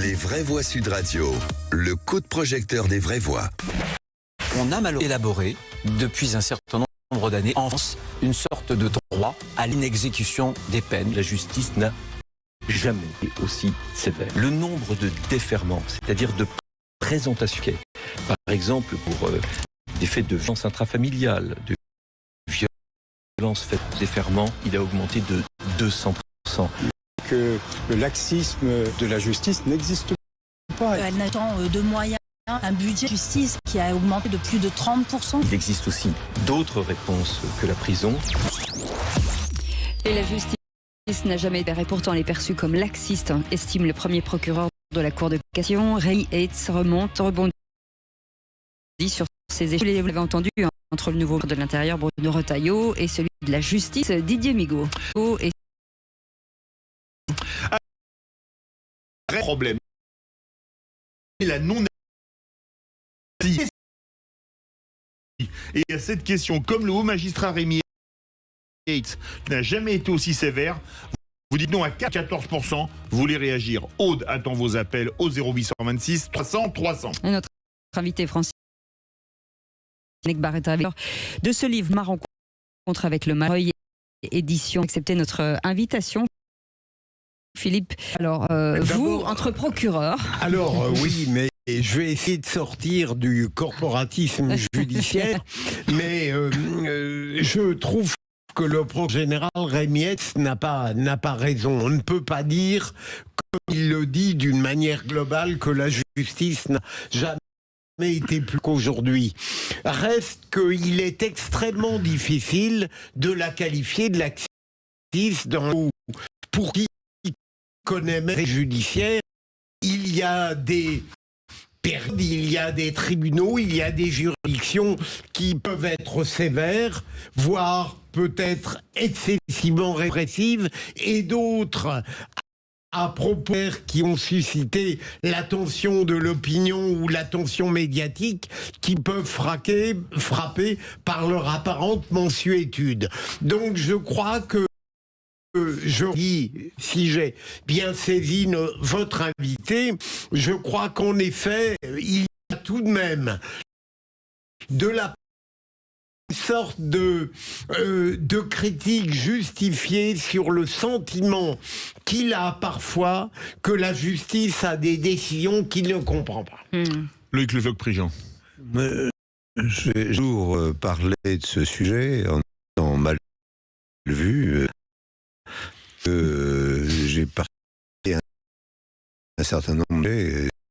Les vraies voix Sud Radio, le coup de projecteur des vraies voix. On a mal élaboré, depuis un certain nombre d'années, en France, une sorte de droit à l'inexécution des peines. La justice n'a jamais été aussi sévère. Le nombre de déferments, c'est-à-dire de présentations, par exemple pour des faits de violence intrafamiliale, de violence faite de déferments, il a augmenté de 200%. Que le laxisme de la justice n'existe pas. Elle n'attend de moyens, un budget de justice qui a augmenté de plus de 30%. Il existe aussi d'autres réponses que la prison. Et la justice n'a jamais été, et pourtant elle est perçue comme laxiste, estime le premier procureur de la Cour de cassation. Ray Yates rebondit sur ces échanges. Vous l'avez entendu, entre le nouveau ministre de l'Intérieur Bruno Retailleau et celui de la Justice Didier Migaud. Problème. La non. Et à cette question, comme le haut magistrat Rémi Yates n'a jamais été aussi sévère, vous dites non à 14%, vous voulez réagir. Aude attend vos appels au 0826 300 300. Et notre invité Francine Barretta de ce livre Ma rencontre avec le Mareuil, édition, acceptez notre invitation. Philippe, alors vous, entre procureurs... Alors oui, mais je vais essayer de sortir du corporatisme judiciaire, mais je trouve que le procureur général Rémi Yates n'a pas raison. On ne peut pas dire, comme il le dit d'une manière globale, que la justice n'a jamais été plus qu'aujourd'hui. Reste qu'il est extrêmement difficile de la qualifier de laxiste pour qui connaît même judiciaire. Il y a des périodes, il y a des tribunaux, il y a des juridictions qui peuvent être sévères, voire peut-être excessivement répressives, et d'autres à propos qui ont suscité l'attention de l'opinion ou l'attention médiatique, qui peuvent frapper par leur apparente mansuétude. Donc je crois que je dis, si j'ai bien saisi votre invité, je crois qu'en effet, il y a tout de même de la sorte de critique justifiée sur le sentiment qu'il a parfois que la justice a des décisions qu'il ne comprend pas. Loïc Levoque-Prigent. J'ai toujours parlé de ce sujet en étant mal vu. J'ai parlé un certain nombre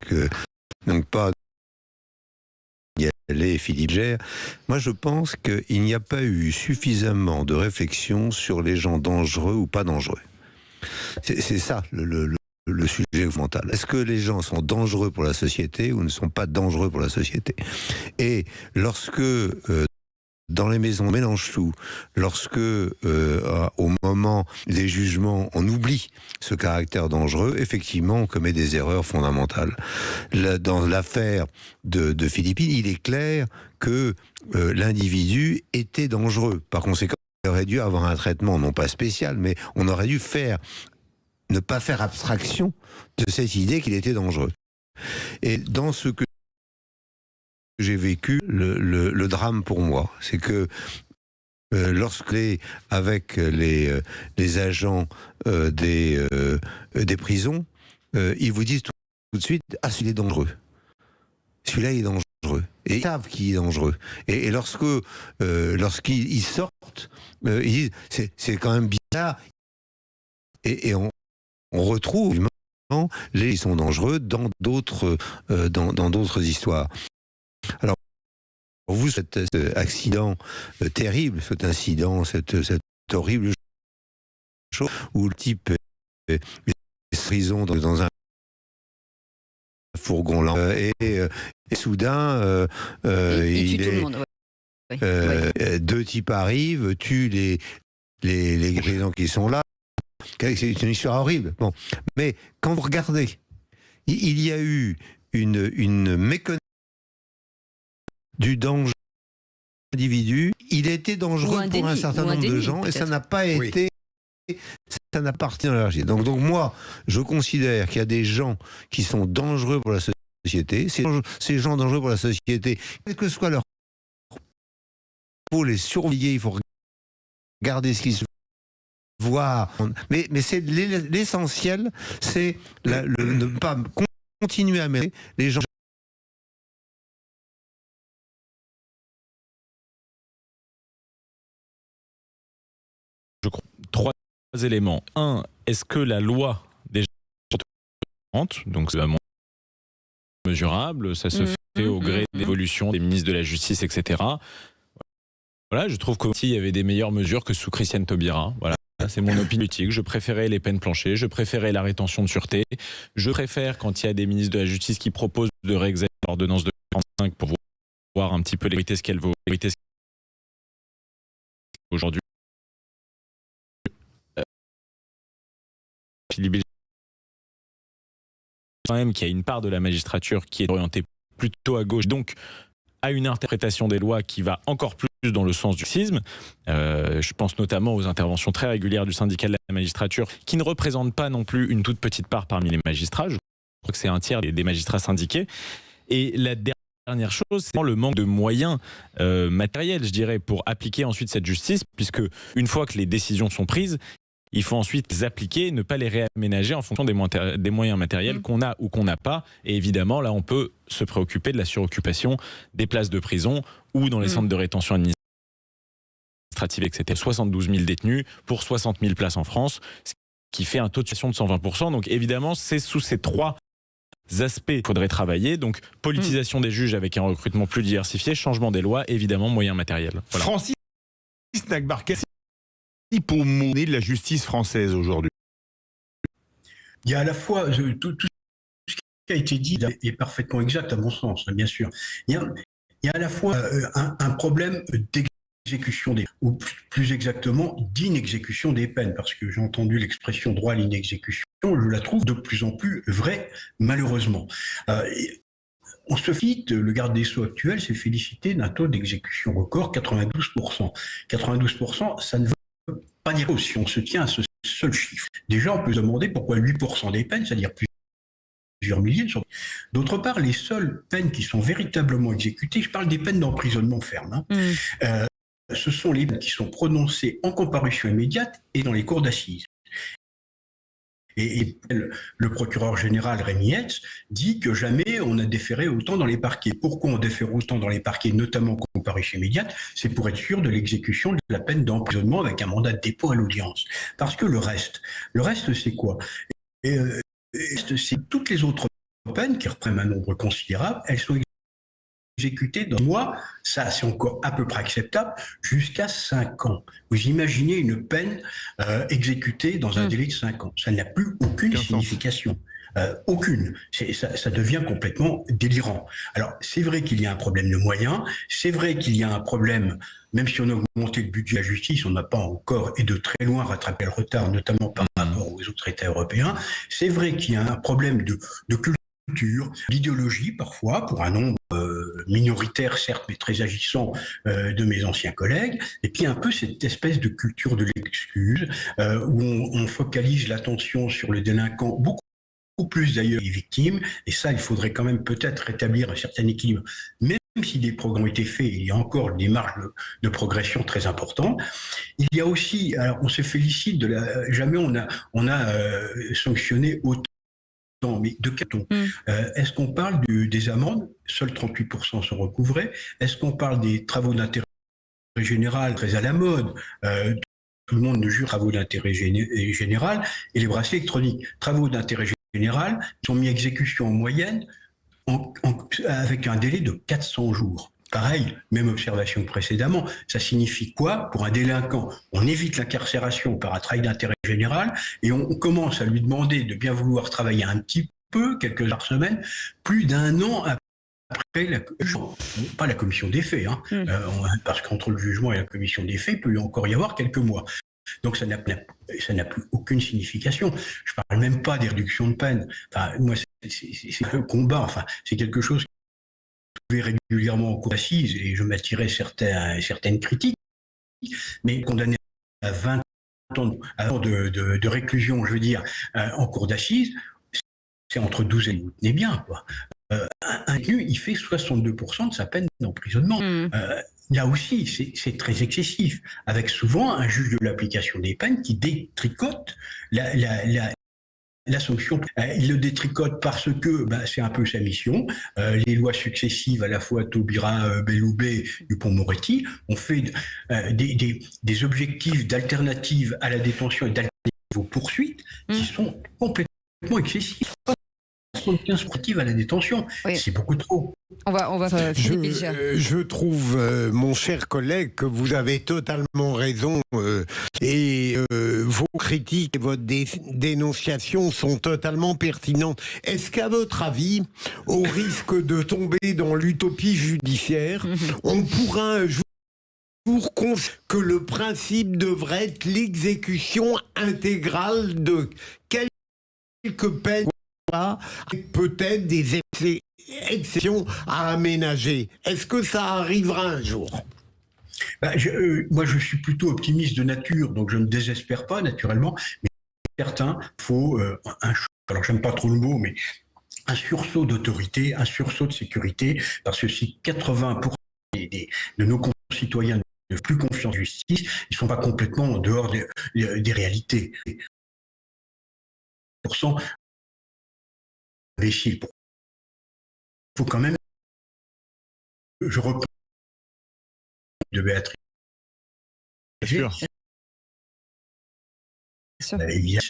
que donc pas y aller Philippe Gère. Moi je pense qu'il n'y a pas eu suffisamment de réflexion sur les gens dangereux ou pas dangereux. C'est ça le sujet fondamental. Est-ce que les gens sont dangereux pour la société ou ne sont pas dangereux pour la société? Et lorsque dans les maisons, on mélange tout. Lorsque, au moment des jugements, on oublie ce caractère dangereux, effectivement, on commet des erreurs fondamentales. Dans l'affaire de Philippines, il est clair que l'individu était dangereux. Par conséquent, il aurait dû avoir un traitement, non pas spécial, mais on aurait dû ne pas faire abstraction de cette idée qu'il était dangereux. Et dans ce que j'ai vécu, le drame pour moi, c'est que avec les agents des prisons, ils vous disent tout de suite, ah, celui-là est dangereux. Celui-là est dangereux. Et ils savent qu'il est dangereux. Et lorsqu'ils sortent, ils disent, c'est quand même bizarre. Et on retrouve les sont dangereux dans d'autres histoires. Alors, pour vous, cet accident terrible, cet incident, cette horrible chose où le type est prison dans un fourgon lent et soudain il est deux types arrivent, tuent les présidents qui sont là. C'est une histoire horrible. Bon, mais quand vous regardez, il y a eu une méconnaissance du danger de l'individu. Il était dangereux pour un certain nombre de gens et ça n'a pas été ça n'appartient à l'élargir. Donc moi, je considère qu'il y a des gens qui sont dangereux pour la société. Ces gens dangereux pour la société, quel que soit leur... Il faut les surveiller, il faut regarder ce qui se voit. Mais c'est l'essentiel, c'est ne pas continuer à mettre les gens... Je crois 3 éléments. Un, est-ce que la loi déjà donc c'est mesurable, ça se fait au gré de l'évolution des ministres de la Justice, etc. Voilà, je trouve qu'il y avait des meilleures mesures que sous Christiane Taubira. Voilà, c'est mon opinion politique. Je préférais les peines planchées, je préférais la rétention de sûreté, je préfère quand il y a des ministres de la Justice qui proposent de réexaminer l'ordonnance de 45 pour voir un petit peu ce qu'elle vaut aujourd'hui. Quand même qu'il y a une part de la magistrature qui est orientée plutôt à gauche, donc à une interprétation des lois qui va encore plus dans le sens du sisme. Je pense notamment aux interventions très régulières du syndicat de la magistrature, qui ne représentent pas non plus une toute petite part parmi les magistrats. Je crois que c'est un tiers des magistrats syndiqués. Et la dernière chose, c'est le manque de moyens matériels, je dirais, pour appliquer ensuite cette justice, puisque une fois que les décisions sont prises, il faut ensuite les appliquer, ne pas les réaménager en fonction des moyens matériels qu'on a ou qu'on n'a pas. Et évidemment, là, on peut se préoccuper de la suroccupation des places de prison ou dans les centres de rétention administrative, etc. 72 000 détenus pour 60 000 places en France, ce qui fait un taux de situation de 120%. Donc évidemment, c'est sous ces 3 aspects qu'il faudrait travailler. Donc politisation des juges avec un recrutement plus diversifié, changement des lois, évidemment, moyens matériels. Voilà. Francis Nagbar, pour mener de la justice française aujourd'hui? Il y a à la fois tout ce qui a été dit est parfaitement exact à mon sens, bien sûr. Il y a à la fois un problème d'exécution des, ou plus exactement d'inexécution des peines, parce que j'ai entendu l'expression droit à l'inexécution, je la trouve de plus en plus vraie, malheureusement. On se félicite, le garde des Sceaux actuel s'est félicité d'un taux d'exécution record, 92%. 92%, ça ne veut pas dire si on se tient à ce seul chiffre. Déjà, on peut se demander pourquoi 8% des peines, c'est-à-dire plusieurs milliers. D'autre part, les seules peines qui sont véritablement exécutées, je parle des peines d'emprisonnement ferme, ce sont les peines qui sont prononcées en comparution immédiate et dans les cours d'assises. Et le procureur général Rémi Hetz dit que jamais on a déféré autant dans les parquets. Pourquoi on défère autant dans les parquets, notamment en comparution immédiate? C'est pour être sûr de l'exécution de la peine d'emprisonnement avec un mandat de dépôt à l'audience. Parce que le reste c'est quoi? C'est toutes les autres peines qui reprennent un nombre considérable, elles sont exécutées dans un mois, ça c'est encore à peu près acceptable, jusqu'à 5 ans. Vous imaginez une peine exécutée dans un délai de 5 ans. Ça n'a plus aucune signification. Aucune. Ça devient complètement délirant. Alors, c'est vrai qu'il y a un problème de moyens, c'est vrai qu'il y a un problème, même si on a augmenté le budget de la justice, on n'a pas encore, et de très loin, rattrapé le retard, notamment par rapport aux autres États européens. C'est vrai qu'il y a un problème de culture, d'idéologie parfois, pour un nombre minoritaire certes, mais très agissant de mes anciens collègues, et puis un peu cette espèce de culture de l'excuse, où on focalise l'attention sur le délinquant, beaucoup plus d'ailleurs les victimes, et ça il faudrait quand même peut-être rétablir un certain équilibre, même si des progrès ont été faits, il y a encore des marges de progression très importantes. Il y a aussi, alors on se félicite de jamais on a sanctionné autant. Mais de quel ton? Est-ce qu'on parle des amendes? Seuls 38% sont recouvrés. Est-ce qu'on parle des travaux d'intérêt général, très à la mode? Tout le monde ne jure travaux d'intérêt général, et les bracelets électroniques. Travaux d'intérêt général sont mis à exécution en moyenne avec un délai de 400 jours. Pareil, même observation que précédemment, ça signifie quoi pour un délinquant? On évite l'incarcération par un travail d'intérêt général et on commence à lui demander de bien vouloir travailler un petit peu, quelques heures par semaine, plus d'un an après pas la commission des faits, parce qu'entre le jugement et la commission des faits, il peut encore y avoir quelques mois. Donc ça n'a plus aucune signification. Je parle même pas des réductions de peine. Enfin, moi, c'est le combat. Enfin, c'est quelque chose que je vais régulièrement en cour d'assises et je m'attirais certaines critiques. Mais condamner à 20 avant de réclusion, je veux dire, en cour d'assises, c'est entre 12 et vous tenez bien, quoi. Un détenu, il fait 62% de sa peine d'emprisonnement. Là aussi, c'est très excessif, avec souvent un juge de l'application des peines qui détricote la sanction. Il le détricote parce que c'est un peu sa mission. Les lois successives, à la fois Taubira, Belloubet, Dupond-Moretti, ont fait des objectifs d'alternative à la détention et d'alternative aux poursuites qui sont complètement excessifs. 75 sportives à la détention, c'est beaucoup trop. On va je trouve, mon cher collègue, que vous avez totalement raison et vos critiques et votre dénonciation sont totalement pertinentes. Est-ce qu'à votre avis, au risque de tomber dans l'utopie judiciaire, on pourra un jour que le principe devrait être l'exécution intégrale de quelques peines, avec peut-être des exceptions à aménager? Est-ce que ça arrivera un jour? Moi, je suis plutôt optimiste de nature, donc je ne désespère pas, naturellement, mais certains, il faut alors j'aime pas trop le mot, mais un sursaut d'autorité, un sursaut de sécurité, parce que si 80% de nos concitoyens n'ont plus confiance en la justice, ils ne sont pas complètement en dehors des réalités. Il faut quand même, je reprends de Béatrice. Bien sûr. Il y a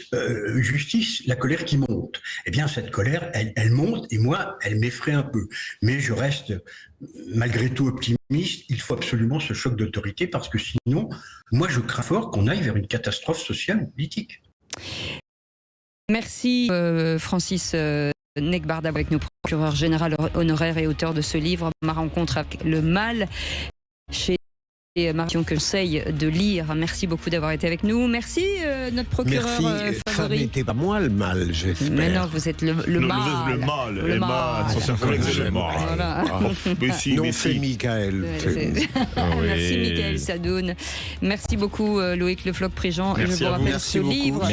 justice, la colère qui monte. Eh bien, cette colère, elle monte et moi, elle m'effraie un peu. Mais je reste malgré tout optimiste. Il faut absolument ce choc d'autorité parce que sinon, moi, je crains fort qu'on aille vers une catastrophe sociale ou politique. Merci Francis Necbarda avec nos procureurs général honoraire et auteur de ce livre, Ma rencontre avec le mal, chez Marion conseille de lire. Merci beaucoup d'avoir été avec nous. Merci notre procureur favori. Ça n'était pas moi le mal, j'espère. Mais non, vous êtes le mal. Le mal. Son collègue, c'est le mal. Voilà. Non, c'est Michael. Merci Michael Sadoun. Merci beaucoup Loïc Le Floch-Prigent. Je vous rappelle ce livre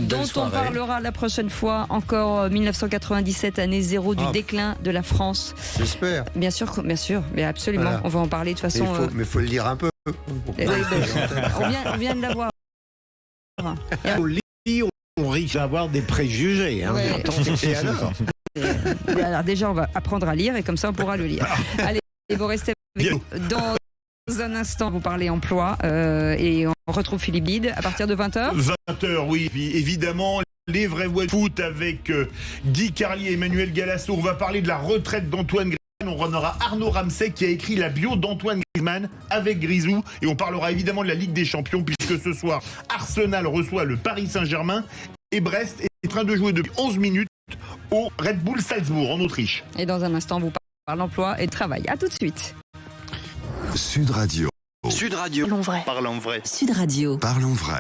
dont on parlera la prochaine fois. Encore 1997, année zéro du déclin de la France. J'espère. Bien sûr, mais absolument. Voilà. On va en parler de toute façon. Mais il faut le lire un peu. On vient de l'avoir. On lit, on risque d'avoir des préjugés. Hein. Ouais. Et alors alors déjà, on va apprendre à lire et comme ça, on pourra le lire. Allez, vous restez avec nous. Dans un instant, vous parlez emploi et on retrouve Philippe Bide à partir de 20h. 20h, oui. Évidemment, les vrais voix de foot avec Guy Carlier et Emmanuel Galasso. On va parler de la retraite d'Antoine Griezmann. On aura Arnaud Ramsey qui a écrit la bio d'Antoine Griezmann avec Grisou. Et on parlera évidemment de la Ligue des Champions puisque ce soir, Arsenal reçoit le Paris Saint-Germain et Brest est en train de jouer depuis 11 minutes au Red Bull Salzbourg en Autriche. Et dans un instant, on vous parle d'emploi et de travail. À tout de suite. Sud Radio. Sud Radio. Parlons vrai. Parlons vrai. Sud Radio. Parlons vrai.